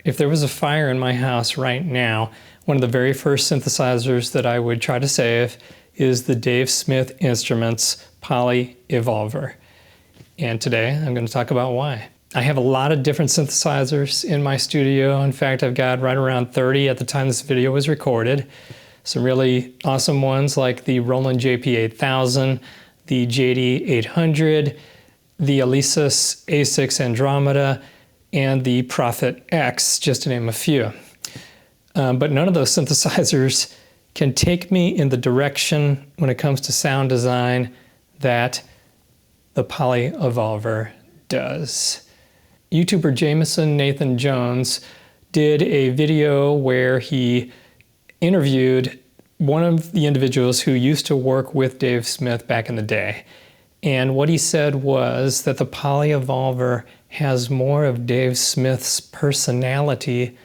If there was a fire in my house right now, one of the very first synthesizers that I would try to save is the Dave Smith Instruments Poly Evolver. And today I'm going to talk about why. I have a lot of different synthesizers in my studio. In fact, I've got right around 30 at the time this video was recorded. Some really awesome ones like the Roland JP8000, the JD800, the Alesis A6 Andromeda, and the Prophet X, just to name a few. But none of those synthesizers can take me in the direction when it comes to sound design that the Poly Evolver does. YouTuber Jameson Nathan Jones did a video where he interviewed one of the individuals who used to work with Dave Smith back in the day. And what he said was that the Poly Evolver has more of Dave Smith's personality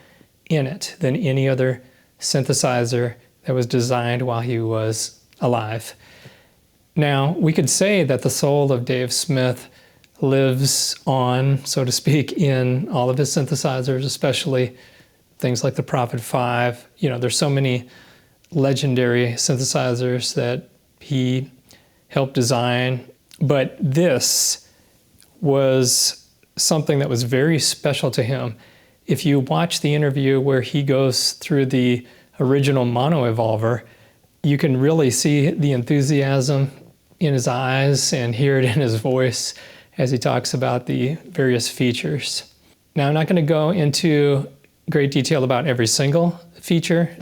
in it than any other synthesizer that was designed while he was alive. Now, we could say that the soul of Dave Smith lives on, so to speak, in all of his synthesizers, especially things like the Prophet 5. You know, there's so many legendary synthesizers that he helped design, but this was something that was very special to him. If you watch the interview where he goes through the original mono evolver, you can really see the enthusiasm in his eyes and hear it in his voice as he talks about the various features. Now, I'm not going to go into great detail about every single feature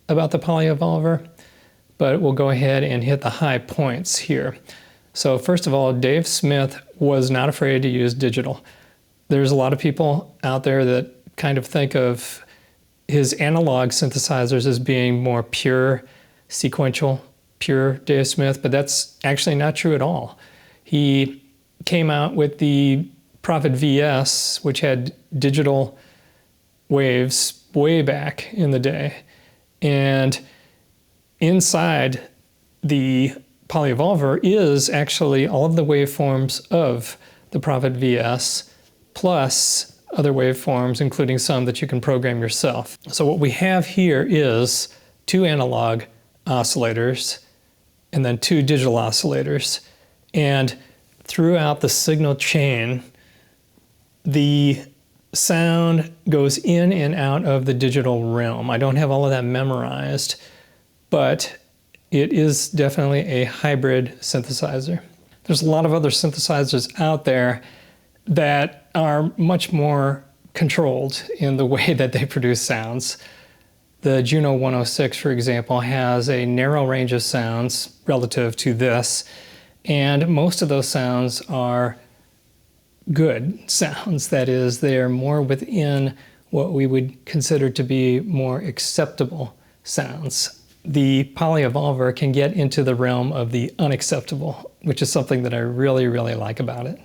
about the Poly Evolver, but we'll go ahead and hit the high points here. So first of all, Dave Smith was not afraid to use digital. There's a lot of people out there that kind of think of his analog synthesizers as being more pure, sequential, pure Dave Smith, but that's actually not true at all. He came out with the Prophet VS, which had digital waves way back in the day. And inside the Poly Evolver is actually all of the waveforms of the Prophet VS, plus other waveforms, including some that you can program yourself. So what we have here is 2 analog oscillators and then 2 digital oscillators. And throughout the signal chain, the sound goes in and out of the digital realm. I don't have all of that memorized, but it is definitely a hybrid synthesizer. There's a lot of other synthesizers out there that are much more controlled in the way that they produce sounds. The Juno 106, for example, has a narrow range of sounds relative to this, and most of those sounds are good sounds. That is, they're more within what we would consider to be more acceptable sounds. The Poly Evolver can get into the realm of the unacceptable, which is something that I really, really like about it.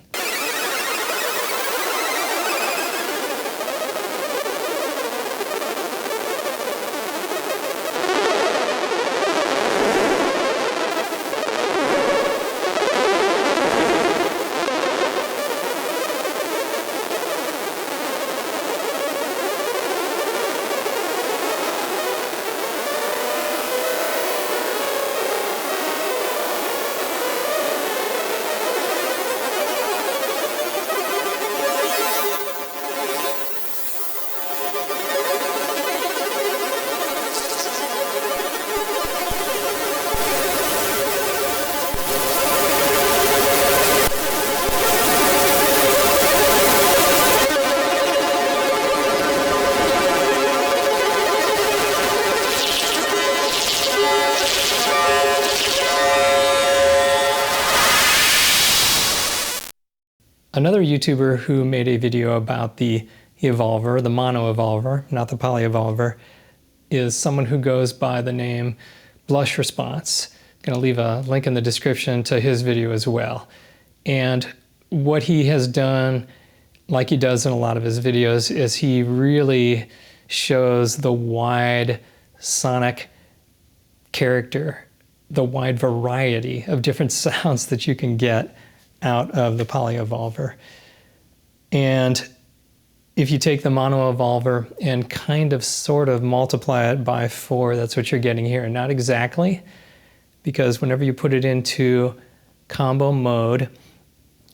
Another YouTuber who made a video about the Evolver, the mono Evolver, not the Poly Evolver, is someone who goes by the name Blush Response. I'm going to leave a link in the description to his video as well. And what he has done, like he does in a lot of his videos, is he really shows the wide sonic character, the wide variety of different sounds that you can get out of the Poly Evolver. And if you take the mono evolver and kind of sort of multiply it by 4, that's what you're getting here. Not exactly, because whenever you put it into combo mode,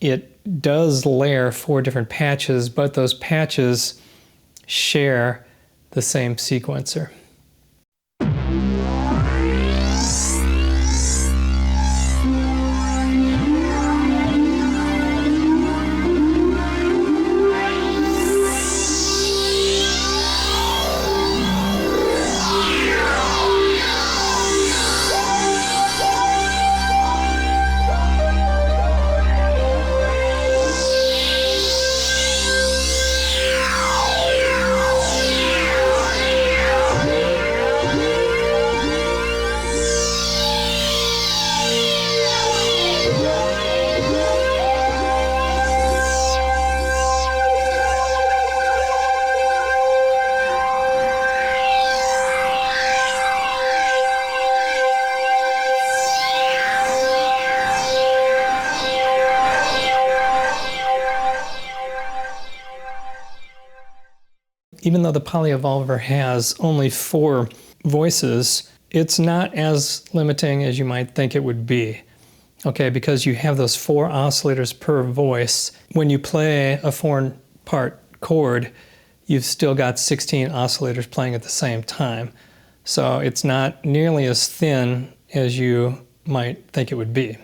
it does layer 4 different patches, but those patches share the same sequencer. Even though the polyevolver has only 4 voices, it's not as limiting as you might think it would be. Okay, because you have those 4 oscillators per voice. When you play a 4-part chord, you've still got 16 oscillators playing at the same time. So it's not nearly as thin as you might think it would be.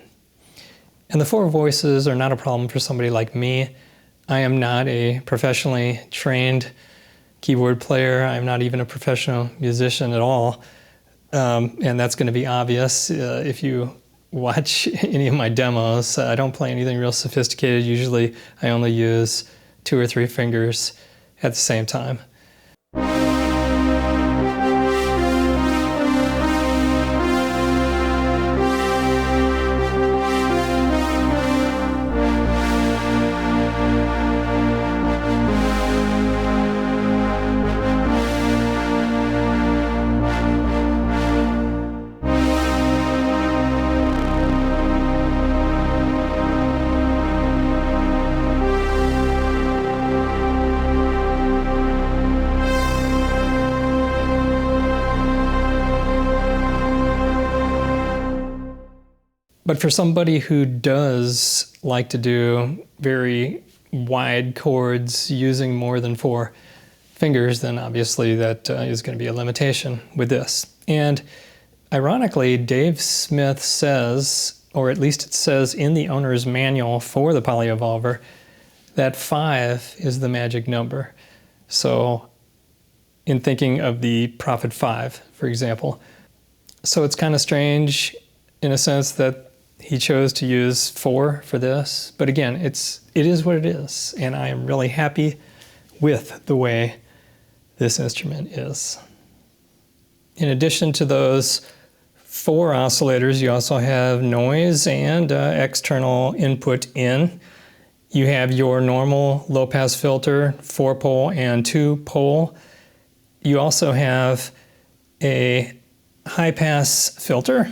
And the 4 voices are not a problem for somebody like me. I am not a professionally trained keyboard player. I'm not even a professional musician at all. And that's going to be obvious if you watch any of my demos. I don't play anything real sophisticated. Usually I only use 2 or 3 fingers at the same time. But for somebody who does like to do very wide chords using more than 4 fingers, then obviously that is going to be a limitation with this. And ironically, Dave Smith says, or at least it says in the owner's manual for the polyevolver, that 5 is the magic number. So in thinking of the Prophet 5, for example. So it's kind of strange in a sense that he chose to use 4 for this, but again, it is what it is, and I am really happy with the way this instrument is. In addition to those 4 oscillators, you also have noise and external input in. You have your normal low-pass filter, 4-pole and 2-pole. You also have a high-pass filter.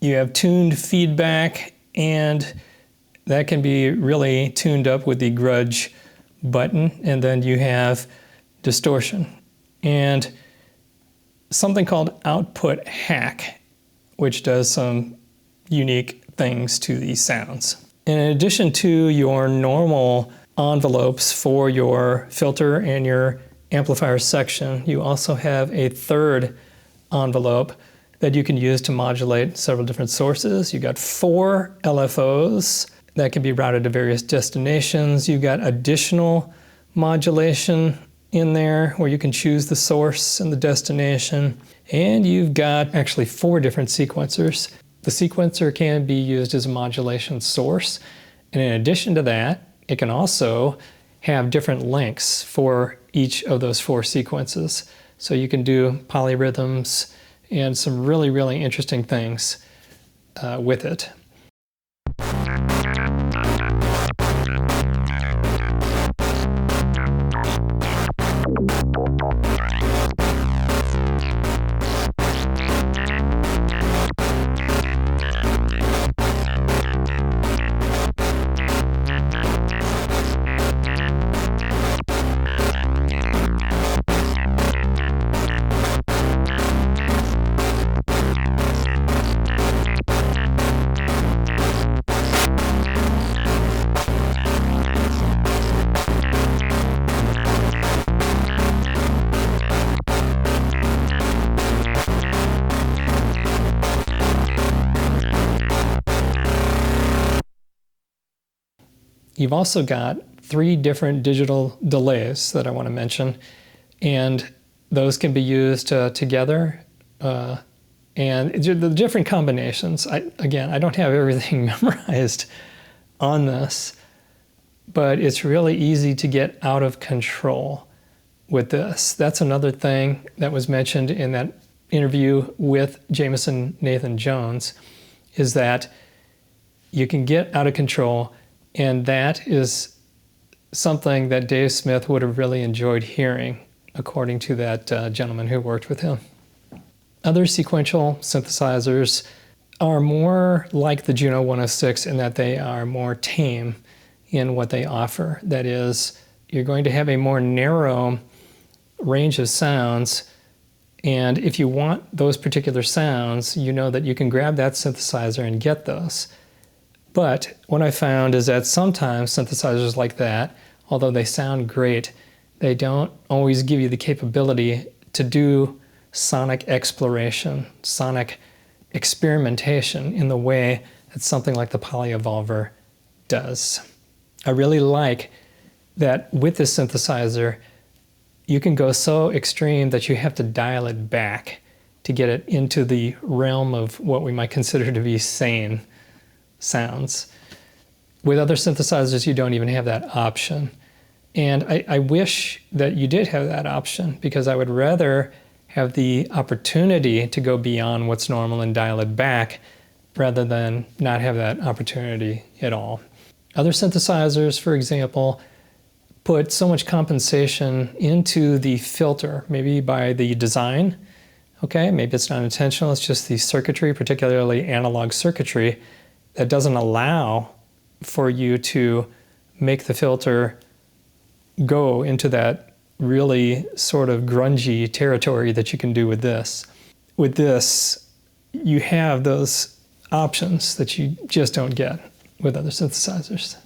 You have tuned feedback, and that can be really tuned up with the grudge button. And then you have distortion and something called output hack, which does some unique things to these sounds. And in addition to your normal envelopes for your filter and your amplifier section, you also have a 3rd envelope that you can use to modulate several different sources. You've got 4 LFOs that can be routed to various destinations. You've got additional modulation in there where you can choose the source and the destination. And you've got actually 4 different sequencers. The sequencer can be used as a modulation source. And in addition to that, it can also have different lengths for each of those 4 sequences. So you can do polyrhythms and some really, really interesting things with it. You've also got 3 different digital delays that I want to mention, and those can be used together. And the different combinations, again, I don't have everything memorized on this, but it's really easy to get out of control with this. That's another thing that was mentioned in that interview with Jameson Nathan Jones, is that you can get out of control, and that is something that Dave Smith would have really enjoyed hearing, according to that gentleman who worked with him. Other sequential synthesizers are more like the Juno 106 in that they are more tame in what they offer. That is, you're going to have a more narrow range of sounds, and if you want those particular sounds, you know that you can grab that synthesizer and get those. But what I found is that sometimes synthesizers like that, although they sound great, they don't always give you the capability to do sonic exploration, sonic experimentation in the way that something like the Polyevolver does. I really like that with this synthesizer, you can go so extreme that you have to dial it back to get it into the realm of what we might consider to be sane sounds. With other synthesizers, you don't even have that option. And I wish that you did have that option, because I would rather have the opportunity to go beyond what's normal and dial it back rather than not have that opportunity at all. Other synthesizers, for example, put so much compensation into the filter, maybe by the design. Okay, maybe it's not intentional, it's just the circuitry, particularly analog circuitry, that doesn't allow for you to make the filter go into that really sort of grungy territory that you can do with this. With this, you have those options that you just don't get with other synthesizers.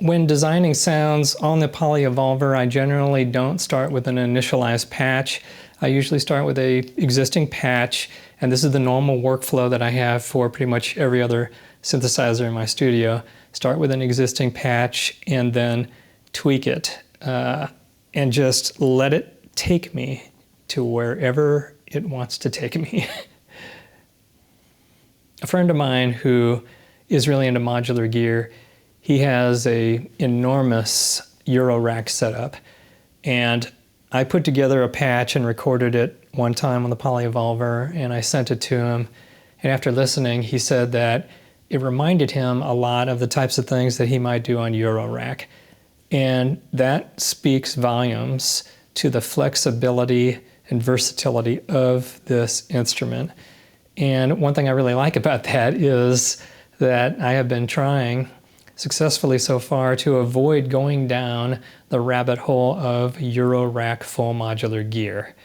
When designing sounds on the Polyevolver, I generally don't start with an initialized patch. I usually start with an existing patch, and this is the normal workflow that I have for pretty much every other synthesizer in my studio. Start with an existing patch and then tweak it, and just let it take me to wherever it wants to take me. A friend of mine who is really into modular gear, he has an enormous Euro rack setup, and I put together a patch and recorded it one time on the Polyevolver, and I sent it to him. And after listening, he said that it reminded him a lot of the types of things that he might do on Euro rack. And that speaks volumes to the flexibility and versatility of this instrument. And one thing I really like about that is that I have been trying successfully so far to avoid going down the rabbit hole of Euro rack full modular gear.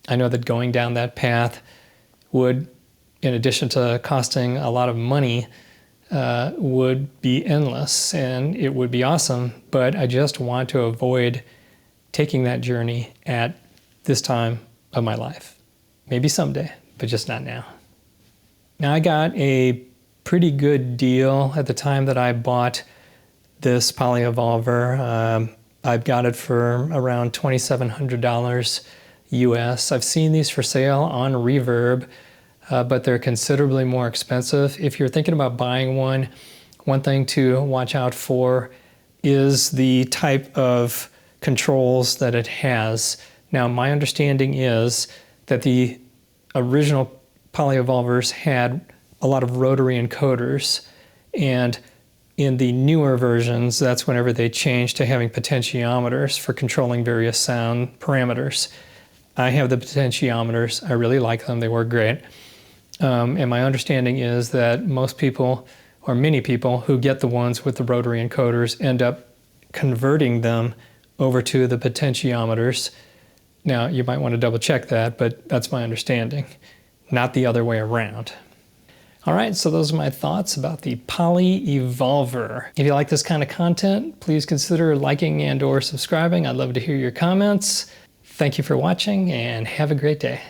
I know that going down that path would, in addition to costing a lot of money, would be endless and it would be awesome, but I just want to avoid taking that journey at this time of my life. Maybe someday, but just not now. Now, I got a pretty good deal at the time that I bought this Poly Evolver. I've got it for around $2,700 US. I've seen these for sale on Reverb, but they're considerably more expensive. If you're thinking about buying one thing to watch out for is the type of controls that it has. Now, my understanding is that the original Poly Evolvers had a lot of rotary encoders, and in the newer versions, that's whenever they changed to having potentiometers for controlling various sound parameters. I have the potentiometers. I really like them. They work great. And my understanding is that most people, or many people, who get the ones with the rotary encoders end up converting them over to the potentiometers. Now, you might want to double check that, but that's my understanding, not the other way around. All right, so those are my thoughts about the Poly Evolver. If you like this kind of content, please consider liking and/or subscribing. I'd love to hear your comments. Thank you for watching and have a great day.